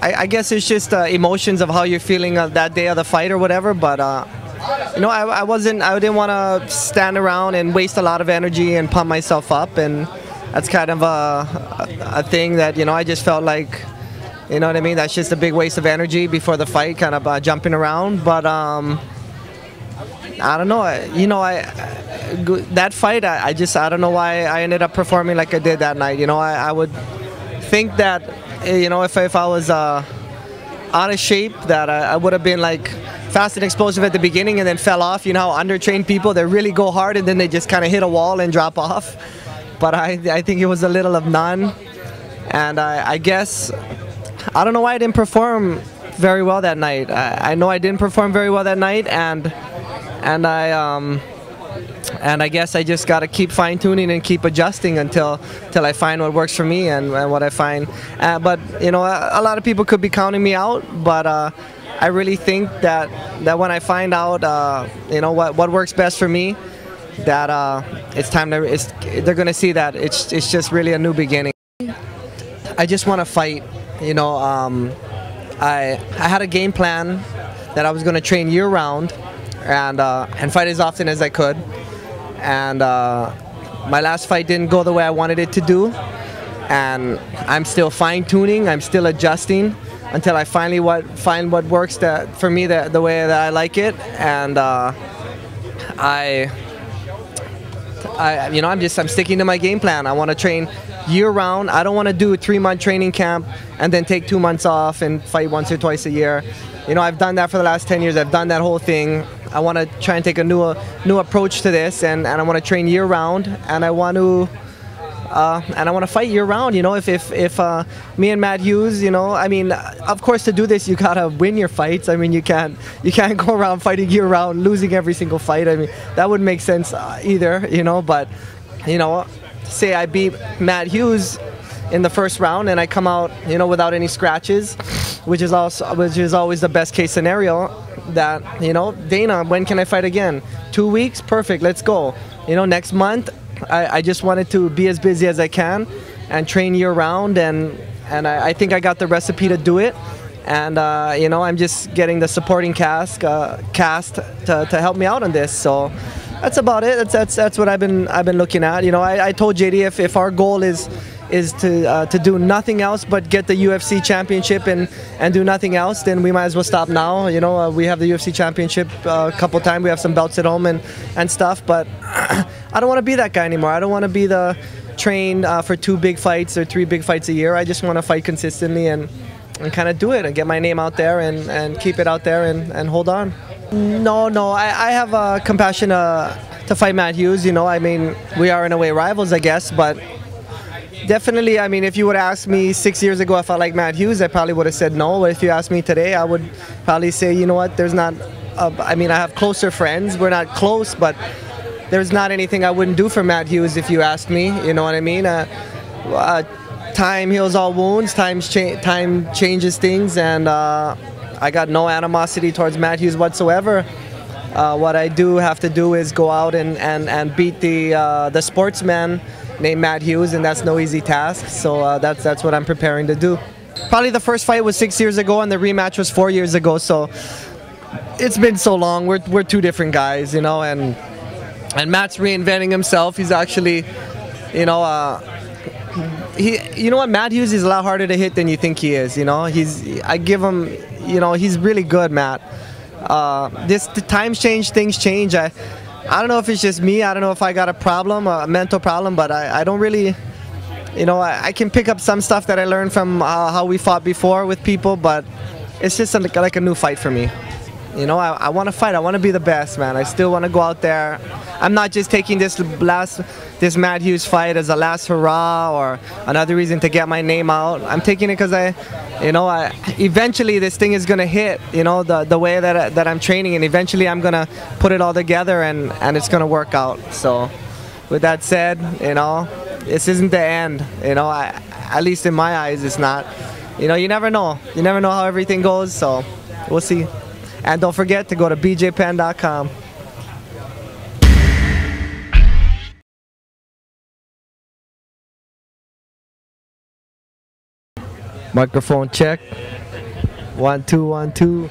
I guess it's just emotions of how you're feeling that day of the fight or whatever. But you know, I didn't want to stand around and waste a lot of energy and pump myself up, and that's kind of a thing that, you know, I just felt like, you know what I mean, that's just a big waste of energy before the fight, kind of jumping around. But I don't know, you know, that fight, I don't know why I ended up performing like I did that night. You know, I would think that, you know, if I was out of shape, that I would have been like fast and explosive at the beginning and then fell off. You know how undertrained people, they really go hard and then they just kind of hit a wall and drop off. But I think it was a little of none. And I guess, I don't know why I didn't perform very well that night. I know I didn't perform very well that night, and I guess I just got to keep fine-tuning and keep adjusting until I find what works for me and what I find. But, you know, a lot of people could be counting me out, but I really think that when I find out, you know, what works best for me, that it's time to, they're going to see that it's just really a new beginning. I just want to fight. You know, I had a game plan that I was going to train year-round and fight as often as I could. And my last fight didn't go the way I wanted it to do. And I'm still fine-tuning. I'm still adjusting until I finally find what works for me the way that I like it. And you know, I'm sticking to my game plan. I want to train year-round. I don't want to do a 3-month training camp and then take 2 months off and fight once or twice a year. You know, I've done that for the last 10 years. I've done that whole thing. I want to try and take a new approach to this, and I want to train year-round, and I want to fight year-round. You know, if me and Matt Hughes, you know, I mean, of course, to do this, you gotta win your fights. I mean, you can't go around fighting year-round, losing every single fight. I mean, that wouldn't make sense either. You know, but you know, say I beat Matt Hughes in the first round and I come out, you know, without any scratches, which is always the best case scenario. That, you know, Dana, when can I fight again? 2 weeks? Perfect, let's go. You know, next month, I just wanted to be as busy as I can and train year-round, and I think I got the recipe to do it. And you know, I'm just getting the supporting cast to help me out on this. So that's about it. That's what I've been looking at. You know, I told JD if our goal is to do nothing else but get the UFC championship and do nothing else, then we might as well stop now. You know, we have the UFC championship a couple times. We have some belts at home and stuff, but I don't want to be that guy anymore. I don't want to be the train for 2 big fights or 3 big fights a year. I just want to fight consistently and kind of do it and get my name out there and keep it out there and hold on. No, I have compassion to fight Matt Hughes. You know, I mean, we are in a way rivals, I guess, but definitely, I mean, if you would ask me 6 years ago if I like Matt Hughes, I probably would have said no. But if you ask me today, I would probably say, you know what, there's not, I mean, I have closer friends. We're not close, but there's not anything I wouldn't do for Matt Hughes if you asked me. You know what I mean? Time heals all wounds. Time changes things, and I got no animosity towards Matt Hughes whatsoever. What I do have to do is go out and beat the sportsman named Matt Hughes, and that's no easy task. So that's what I'm preparing to do. Probably the first fight was 6 years ago, and the rematch was 4 years ago. So it's been so long. We're 2 different guys, you know, and Matt's reinventing himself. He's actually, you know, you know what, Matt Hughes is a lot harder to hit than you think he is. You know, I give him, you know, he's really good, Matt. The times change, things change. I don't know if it's just me. I don't know if I got a problem, a mental problem, but I don't really, you know, I can pick up some stuff that I learned from how we fought before with people, but it's just like a new fight for me. You know, I want to fight. I want to be the best, man. I still want to go out there. I'm not just taking this this Matt Hughes fight as a last hurrah or another reason to get my name out. I'm taking it because eventually this thing is gonna hit. You know, the way that I'm training, and eventually I'm gonna put it all together and it's gonna work out. So, with that said, you know, this isn't the end. You know, at least in my eyes, it's not. You know, you never know. You never know how everything goes. So, we'll see. And don't forget to go to bjpenn.com. Microphone check. 1 2 1 2.